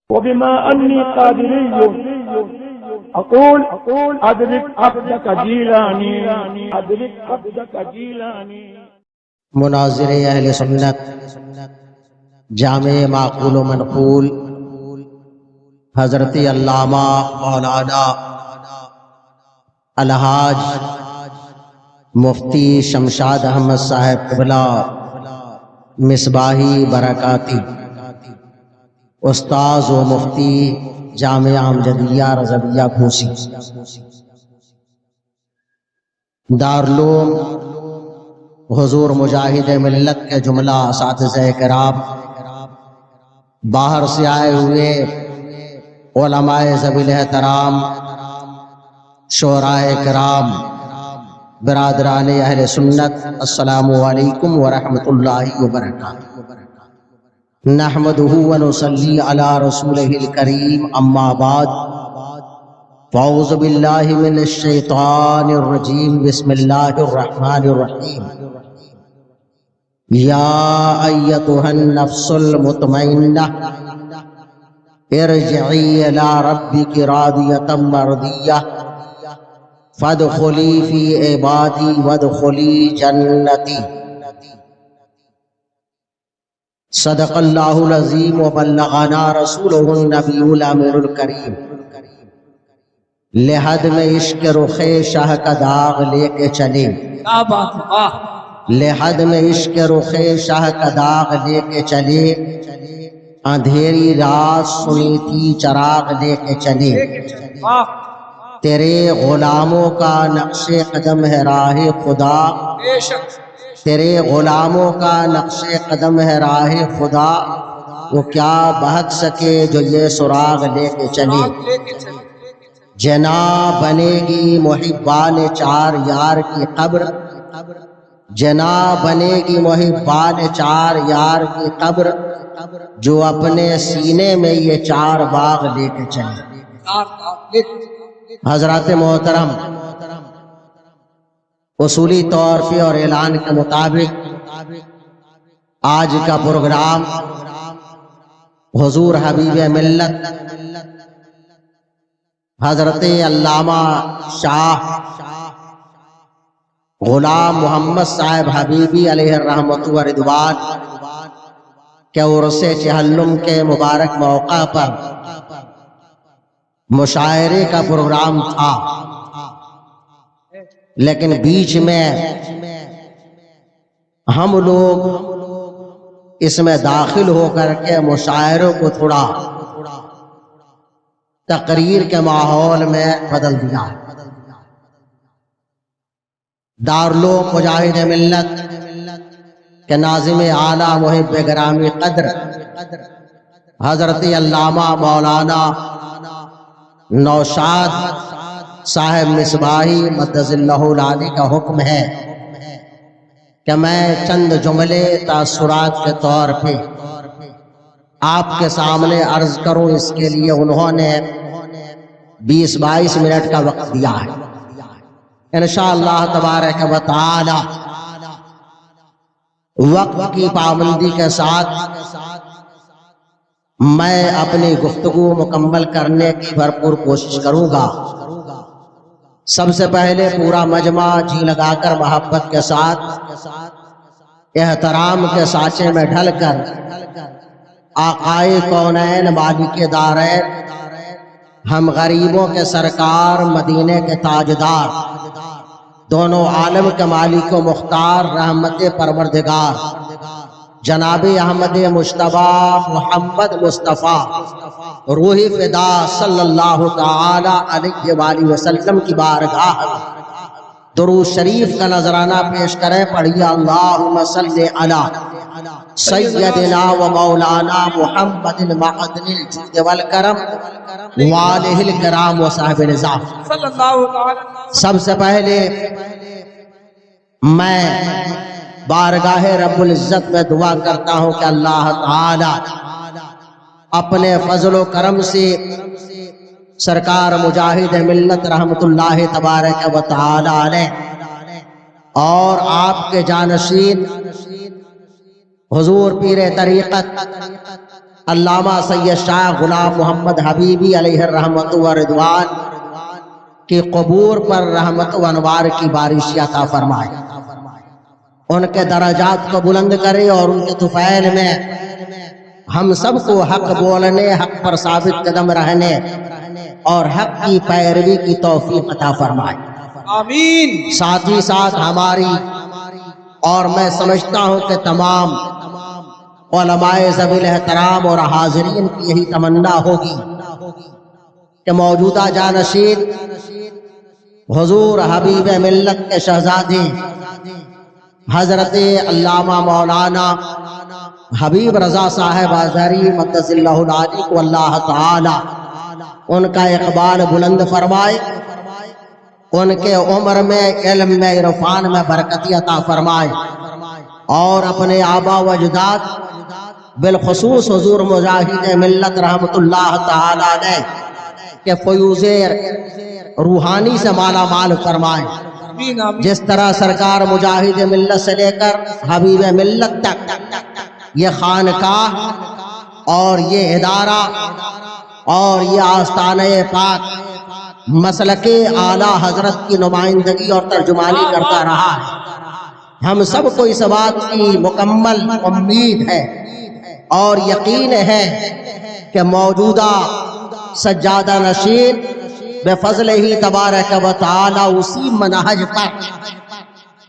وبما أني قادري أقول أدرك عبدك جيلاني أدرك عبدك جيلاني. مناظر اہل سنت جامع معقول و منقول حضرت علامہ مولانا الحاج مفتی شمشاد احمد صاحب قبلہ مصباحی برکاتی استاذ و مفتی جامعہ امجدیہ رضویہ گھوسی دارالعلوم حضور مجاہد ملت کے جملہ اساتذہ کرام، باہر سے آئے ہوئے علماء ذوی الاحترام، شعراء کرام، برادران اہل سنت، السلام علیکم ورحمۃ اللہ وبرکاتہ. نحمدہ ونصلی علی رسولہ الکریم، اما بعد فاعوذ باللہ من الشیطان الرجیم، بسم اللہ الرحمن الرحیم. یا ایتها النفس المطمئنہ ارجعی الی ربک راضیۃ مرضیہ فادخلی فی عبادی وادخلی جنتی. صدق اللہ العظیم وبلغنا رسولہ النبی الامین الکریم. لحد میں عشق رخ شاہ کا داغ لے کے چلے، لحد میں عشق رخ شاہ کا داغ لے کے چلے، اندھیری رات سنی تھی چراغ لے کے چلے. تیرے غلاموں کا نقش قدم ہے راہ خدا، تیرے غلاموں کا نقش قدم ہے راہ خدا، وہ کیا بہک سکے جو یہ سراغ لے کے چلے. جنا بنے گی محبان چار یار کی قبر، جنا بنے گی محبان چار یار کی قبر، جو اپنے سینے میں یہ چار باغ لے کے چلے. حضرات محترم، اصولی طور پہ اور اعلان کے مطابق آج کا پروگرام حضور حبیب ملت حضرت علامہ شاہ غلام محمد صاحب حبیبی علیہ الرحمۃ والرضوان کے عرس چہلم کے مبارک موقع پر مشاعرے کا پروگرام تھا، لیکن بیچ میں ہم لوگ اس میں داخل ہو کر کے مشاعروں کو تھوڑا تقریر کے ماحول میں بدل دیا. دارالعلوم مجاہد ملت کے ناظم اعلیٰ محب گرامی قدر حضرت علامہ مولانا نوشاد صاحب مصباحی مدظ اللہ العالی کا حکم ہے کہ میں چند جملے تاثرات کے طور پہ آپ کے سامنے عرض کروں. اس کے لیے انہوں نے 20-22 منٹ کا وقت دیا ہے. انشاءاللہ تبارک و تعالی وقت کی پابندی کے ساتھ میں اپنی گفتگو مکمل کرنے کی بھرپور کوشش کروں گا. سب سے پہلے پورا مجمع جی لگا کر محبت کے ساتھ احترام کے سانچے میں ڈھل کر آقائے کونین مالک دارین ہم غریبوں کے سرکار مدینے کے تاجدار دونوں عالم کے مالک و مختار رحمت پروردگار جناب احمد مجتبیٰ محمد مصطفیٰ روح فدا صلی اللہ تعالی علیہ وآلہ وسلم کی بارگاہ درود شریف کا نذرانہ پیش کریں. پڑھیے اللہم صلی علی سیدنا و مولانا محمد معدن الجود والکرم وآلہ الکرام و صاحب نظام. سب سے پہلے میں بارگاہ رب العزت میں دعا کرتا ہوں کہ اللہ تعالی اپنے فضل و کرم سے سرکار مجاہد ملت رحمت اللہ تبارک و تعالی علیہ اور آپ کے جانشین حضور پیر طریقت علامہ سید شاہ غلام محمد حبیبی علیہ الرحمت و رضوان کے قبور پر رحمت و انوار کی بارش عطا فرمائے، ان کے درجات کو بلند کرے اور ان کے طفیل میں ہم سب کو حق بولنے، حق پر ثابت قدم رہنے اور حق کی پیروی کی توفیق عطا فرمائے، آمین۔ ساتھ ہی ساتھ ہماری اور میں سمجھتا ہوں کہ تمام علماء ذوی الاحترام اور حاضرین کی یہی تمنا ہوگی کہ موجودہ جانشین حضور حبیب ملت کے شہزادے حضرت علامہ مولانا حبیب رضا صاحب اظہری مقدس اللہ العالی کو اللہ تعالی ان کا اقبال بلند فرمائے، ان کے عمر میں، علم میں، عرفان میں برکتی عطا فرمائے، اور اپنے آبا و اجداد بالخصوص حضور مجاہد ملت رحمت اللہ تعالی علیہ کے فیوز روحانی سے مالا مال فرمائے، آمین آمین۔ جس طرح سرکار مجاہد ملت سے لے کر حبیب ملت تک یہ خانقاہ اور یہ ادارہ اور یہ آستانہ پاک مسلک اعلیٰ حضرت کی نمائندگی اور ترجمانی کرتا رہا ہے، ہم سب کو اس بات کی مکمل امید ہے اور یقین ہے کہ موجودہ سجادہ نشین بفضل ہی تبارک و تعالی اسی منہج پر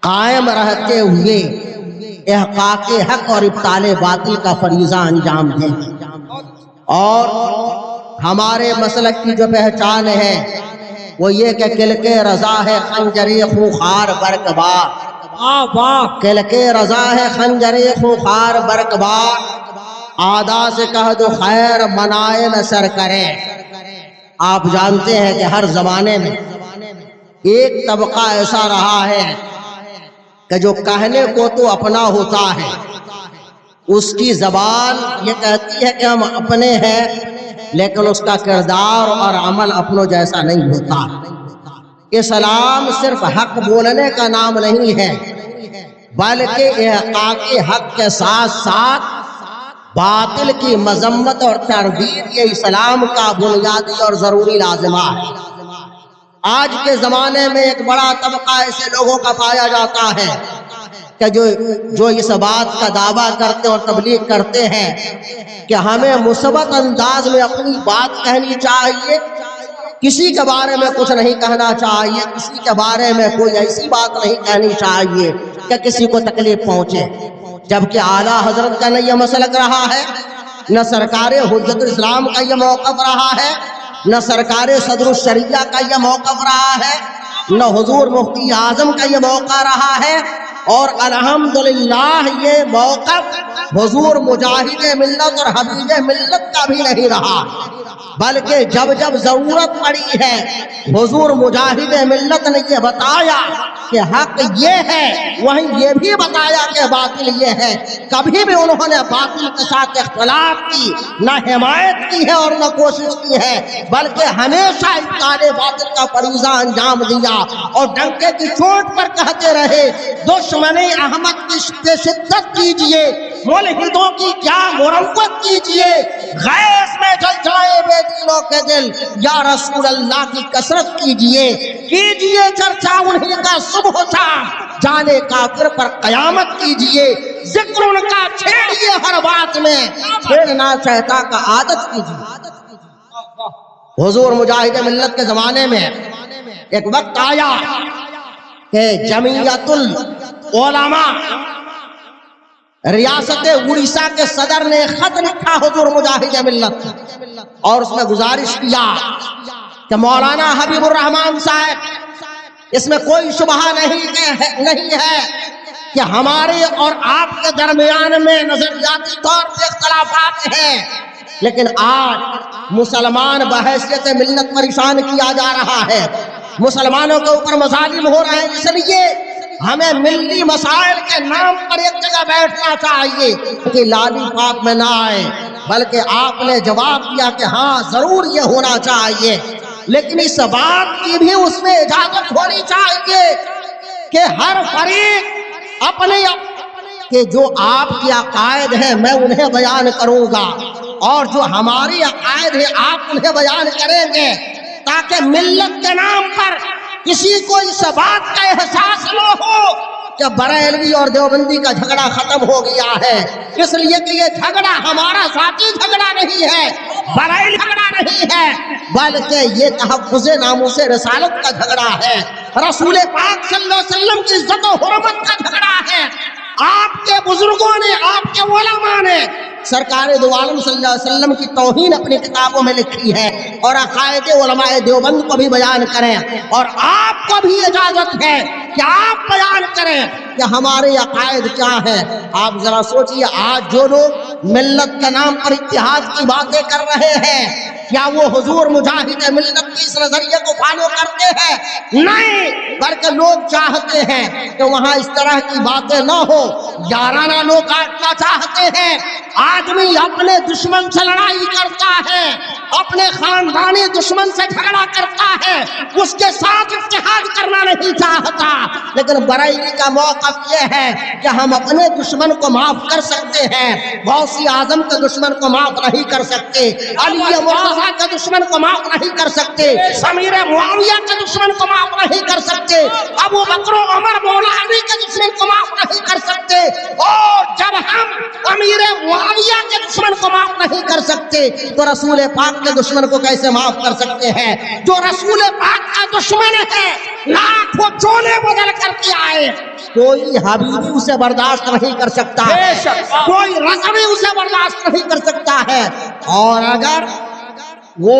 قائم رہتے ہوئے احقاق حق اور ابطال باطل کا فریضہ انجام دیں، اور ہمارے مسلک کی جو پہچان ہے وہ یہ کہ کلک رضا ہے خنجر خونخوار برقبار، واہ واہ۔ کلک رضا ہے خنجر خونخوار برقبار، آدا سے کہہ دو خیر منائے نشر کرے۔ آپ جانتے ہیں کہ ہر زمانے میں ایک طبقہ ایسا رہا ہے کہ جو کہنے کو تو اپنا ہوتا ہے، اس کی زبان یہ کہتی ہے کہ ہم اپنے ہیں، لیکن اس کا کردار اور عمل اپنوں جیسا نہیں ہوتا۔ اسلام صرف حق بولنے کا نام نہیں ہے، بلکہ احقاق حق کے ساتھ ساتھ باطل کی مذمت اور تردید یہ اسلام کا بنیادی اور ضروری لازمہ ہے۔ آج کے زمانے میں ایک بڑا طبقہ ایسے لوگوں کا پایا جاتا ہے کہ جو اس بات کا دعویٰ کرتے اور تبلیغ کرتے ہیں کہ ہمیں مثبت انداز میں اپنی بات کہنی چاہیے، کسی کے بارے میں کچھ نہیں کہنا چاہیے، کسی کے بارے میں کوئی ایسی بات نہیں کہنی چاہیے کہ کسی کو تکلیف پہنچے، جبکہ اعلیٰ حضرت کا نہ یہ مسلک رہا ہے، نہ سرکار حجت اسلام کا یہ موقف رہا ہے، نہ سرکار صدر الشریعہ کا یہ موقف رہا ہے، نہ حضور مفتی اعظم کا یہ موقع رہا ہے، اور الحمدللہ یہ موقف حضور مجاہد ملت اور حبیب ملت کا بھی نہیں رہا، بلکہ جب جب ضرورت پڑی ہے حضور مجاہد ملت نے یہ بتایا کہ حق یہ ہے، وہیں یہ بھی بتایا کہ باطل یہ ہے۔ کبھی بھی انہوں نے باطل کے ساتھ اختلاف کی نہ حمایت کی ہے اور نہ کوشش کی ہے، بلکہ ہمیشہ ابطال باطل کا فریضہ انجام دیا اور ڈنکے کی چوٹ پر کہتے رہے دشمن احمد کی شدت کیجئے، ملحدوں کی کیا مروت کیجئے، غیظ میں جل جائے بے دینوں کے دل، یا رسول اللہ کی کثرت کیجئے چرچا انہیں کا صبح و شام، جانے کافر پر قیامت کیجئے، ذکر ان کا چھیڑیے ہر بات میں، چھیڑنا چاہتا کا عادت کیجئے۔ حضور مجاہد ملت کے زمانے میں ایک وقت آیا کہ جمعیت العلماء ریاست اڑیسہ کے صدر نے خط لکھا حضور مجاہد ملت اور اس میں گزارش کیا کہ مولانا حبیب الرحمان صاحب، اس میں کوئی شبہ نہیں ہے کہ ہمارے اور آپ کے درمیان میں نظریاتی طور پہ اختلافات ہیں، لیکن آج مسلمان بحیثیت ملت پریشان کیا جا رہا ہے، مسلمانوں کے اوپر مظالم ہو رہے ہیں، اس لیے ہمیں ملی مسائل کے نام پر ایک جگہ بیٹھنا چاہیے کہ لالی پاک میں نہ آئے، بلکہ آپ نے جواب دیا کہ ہاں ضرور یہ ہونا چاہیے، لیکن اس بات کی بھی اس میں اجازت ہونی چاہیے کہ ہر فریق اپنے کہ جو آپ کے عقائد ہیں میں انہیں بیان کروں گا، اور جو ہماری عقائد ہے آپ انہیں بیان کریں گے تاکہ ملت کے نام پر کسی کو اس بات کا احساس نہ ہو کہ بریلوی اور دیوبندی کا جھگڑا ختم ہو گیا ہے، اس لیے کہ یہ جھگڑا ہمارا ذاتی جھگڑا نہیں ہے، بریلوی جھگڑا نہیں ہے، بلکہ یہ تحفظ ناموس رسالت کا جھگڑا ہے، رسول پاک صلی اللہ علیہ وسلم کی عزت و حرمت کا جھگڑا ہے۔ آپ کے بزرگوں نے، آپ کے علماء نے سرکار دو عالم صلی اللہ علیہ وسلم کی توہین اپنی کتابوں میں لکھی ہے، اور عقائد علماء دیوبند کو بھی بیان کریں، اور آپ کو بھی اجازت ہے کہ آپ بیان کریں کہ ہمارے عقائد کیا ہیں۔ آپ ذرا سوچئے، آج جو لوگ ملت کے نام پر اتحاد کی باتیں کر رہے ہیں، کیا وہ حضور مجاہد ملت کی اس نظریے کو فالو کرتے ہیں؟ نہیں، بلکہ لوگ چاہتے ہیں کہ وہاں اس طرح کی باتیں نہ ہو، یارانہ لوگ کاٹنا چاہتے ہیں۔ آدمی اپنے دشمن سے لڑائی کرتا ہے، اپنے خاندانی دشمن سے جھگڑا کرتا ہے، اس کے ساتھ اتحاد کرنا نہیں چاہتا، لیکن بریلی کا موقف یہ ہے کہ ہم اپنے دشمن کو معاف کر سکتے ہیں، غوثی اعظم کے دشمن کو معاف نہیں کر سکتے، علی مرتضیٰ کے دشمن کو معاف نہیں کر سکتے، امیر معاویہ کے دشمن کو معاف نہیں کر سکتے، ابو بکر و عمر مولا علی کے دشمن کو معاف نہیں کر سکتے، اور جب ہم امیر معاویہ کے دشمن کو معاف نہیں کر سکتے تو رسول پاک کے دشمن کو کیسے معاف کر سکتے ہیں؟ جو رسول پاک کا دشمن ہے، لاکھوں چولے بدل کر کے آئے، کوئی حبیبی اسے برداشت نہیں کر سکتا، کوئی رضوی اسے برداشت نہیں کر سکتا ہے، اور اگر وہ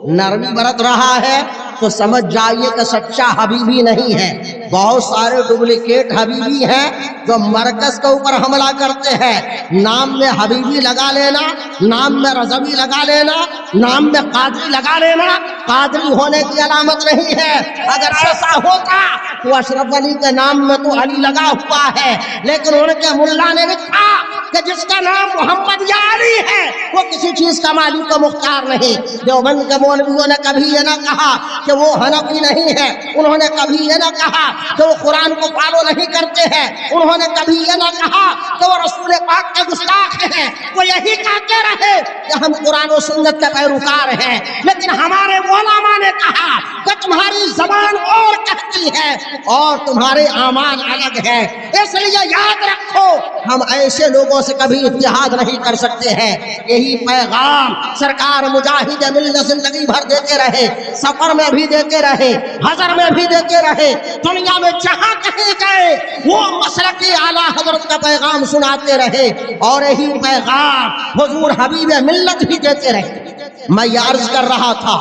نرمی برت رہا ہے تو سمجھ جائیے کہ سچا حبیبی نہیں ہے۔ بہت سارے ڈپلیکیٹ حبیبی ہیں جو مرکز کے اوپر حملہ کرتے ہیں، نام میں حبیبی لگا لینا، نام میں رضوی لگا لینا، نام میں قادری لگا لینا، قادری ہونے کی علامت نہیں ہے۔ اگر ایسا ہوتا تو اشرف علی کے نام میں تو علی لگا ہوا ہے، لیکن ان کے ملا نے لکھا کہ جس کا نام محمد یا علی ہے وہ کسی چیز کا مالک و مختار نہیں۔ دیوبند کے مولویوں نے کبھی یہ نہ کہا کہ وہ حنفی نہیں ہے، انہوں نے کبھی یہ نہ کہا کہ وہ قرآن کو فالو نہیں کرتے ہیں، انہوں نے کبھی یہ نہ کہا کہ وہ رسول پاک کے گستاخ ہیں، وہ یہی کہتے رہے کہ ہم قرآن و سنت کے پیروکار ہیں، لیکن ہمارے علماء نے کہا کہ تمہاری زبان اور کہتی ہے اور تمہارے اعمال الگ ہے، اس لیے یاد رکھو ہم ایسے لوگوں سے کبھی اتحاد نہیں کر سکتے ہیں۔ یہی پیغام سرکار مجاہد ملت زندگی بھر دیتے رہے، سفر میں بھی دیتے رہے، حضر میں بھی دیتے رہے، دنیا میں جہاں کہیں گئے وہ مسلکی اعلیٰ حضرت کا پیغام سناتے رہے، اور یہی پیغام حضور حبیب ملت بھی دیتے رہے۔ میں یہ عرض کر رہا تھا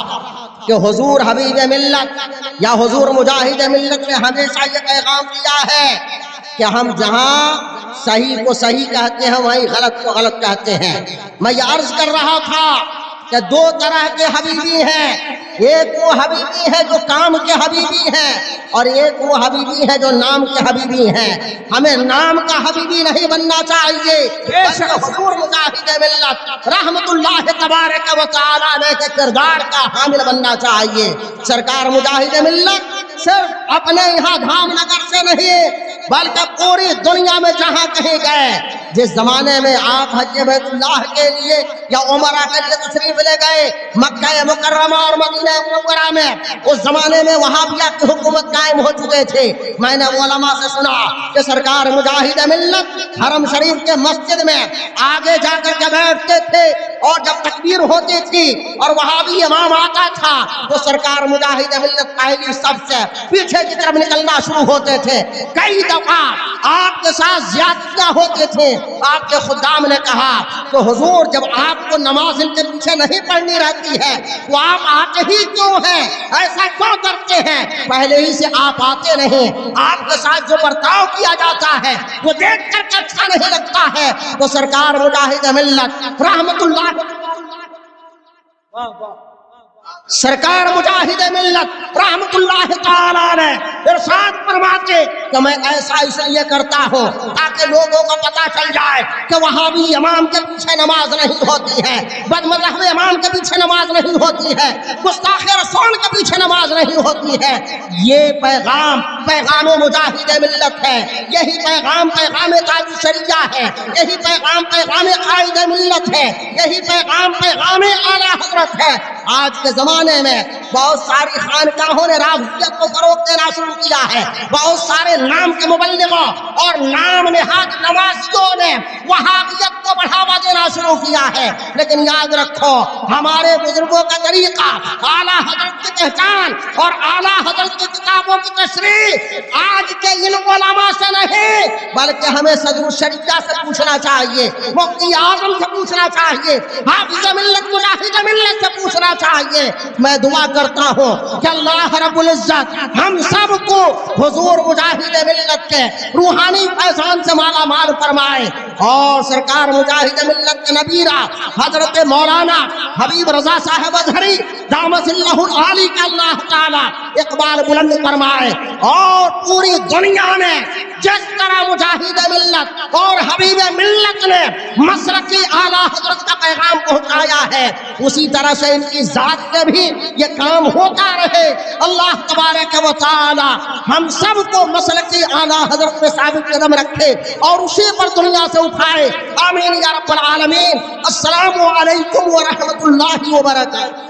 کہ حضور حبیب ملت یا حضور مجاہد ملت نے ہمیشہ یہ پیغام دیا ہے کہ ہم جہاں صحیح کو صحیح کہتے ہیں وہیں غلط کو غلط کہتے ہیں۔ میں یہ عرض کر رہا تھا کہ دو طرح کے حبیبی ہیں، ایک وہ حبیبی ہے جو کام کے حبیبی ہیں، اور ایک وہ حبیبی ہے جو نام کے حبیبی ہیں۔ ہمیں نام کا حبیبی نہیں بننا چاہیے، بلکہ حضور مجاہد ملت رحمت اللہ تبارک و تعالیٰ علیہ کے کردار کا حامل بننا چاہیے۔ سرکار مجاہد ملت صرف اپنے یہاں دھام نگر سے نہیں بلکہ پوری دنیا میں جہاں کہیں گئے، جس زمانے میں آپ حج بیت اللہ کے لیے یا عمرہ کے لیے تشریف لے گئے مکہ مکرمہ اور مدینہ منورہ میں، اس زمانے میں وہابیہ کی حکومت قائم ہو چکے تھے۔ میں نے علماء سے سنا کہ سرکار مجاہد ملت حرم شریف کے مسجد میں آگے جا کر کے بیٹھتے تھے، اور جب تکبیر ہوتی تھی اور وہابی امام آتا تھا تو سرکار مجاہد ملت پہلی صف سے پیچھے کی طرف نکلنا شروع ہوتے تھے۔ کئی دفعہ آپ کے ساتھ زیادتیاں ہوتے تھے۔ آپ کے خدام نے کہا کہ حضور جب آپ کو نماز ان کے پیچھے نہیں پڑھنی رہتی ہے تو آپ آتے ہی کیوں ہیں؟ ایسا کیوں کرتے ہیں؟ پہلے ہی سے آپ آتے نہیں، آپ کے ساتھ جو برتاؤ کیا جاتا ہے وہ دیکھ کر کے اچھا نہیں لگتا ہے۔ تو سرکار مجاہد ملت رحمت اللہ سرکار مجاہد ملت رحمت اللہ تعالی علیہ ارشاد فرماتے کہ میں ایسا اس لیے کرتا ہوں تاکہ لوگوں کو پتہ چل جائے کہ وہابی امام کے پیچھے نماز نہیں ہوتی ہے، بد مذہب امام کے پیچھے نماز نہیں ہوتی ہے، گستاخ رسول کے پیچھے نماز نہیں ہوتی ہے۔ یہ پیغام مجاہد ملت ہے، یہی پیغام تاج الشریعہ ہے، یہی پیغام قائد ملت ہے، یہی پیغام اعلیٰ حضرت ہے۔ آج کے زمانے میں بہت ساری خانقاہوں نے راغبیت کو فروغ دینا شروع کیا ہے، بہت سارے نام کے مبلغوں اور نام نہاد نوازیوں نے وہابیت کو بڑھاوا دینا شروع کیا ہے، لیکن یاد رکھو ہمارے بزرگوں کا طریقہ، اعلیٰ حضرت کی پہچان اور اعلیٰ حضرت کی کتابوں کی تشریح آج کے ان علماء سے نہیں بلکہ ہمیں صدر الشریعہ سے پوچھنا چاہیے، مفتی اعظم سے پوچھنا چاہیے، حافظ ملت مجاہد ملت سے پوچھنا چاہیے۔ میں دعا کرتا ہوں کہ اللہ رب العزت ہم سب کو حضور مجاہد ملت کے روحانی فیضان سے مالا مال فرمائے، اور سرکار مجاہد ملت کے نبیرہ حضرت مولانا حبیب رضا صاحب اظہری دامت اللہ العالی کا اللہ تعالی اقبال بلند فرمائے، اور پوری دنیا میں جس طرح مجاہد ملت اور حبیب ملت نے مسلکی اعلیٰ حضرت کا پیغام پہنچایا ہے، اسی طرح سے ان کی ذات سے بھی یہ کام ہوتا رہے۔ اللہ تبارک و تعالی ہم سب کو مسلکی اعلیٰ حضرت میں ثابت قدم رکھے اور اسی پر دنیا سے اٹھائے، آمین یا رب العالمین۔ السلام علیکم ورحمۃ اللہ وبرکاتہ۔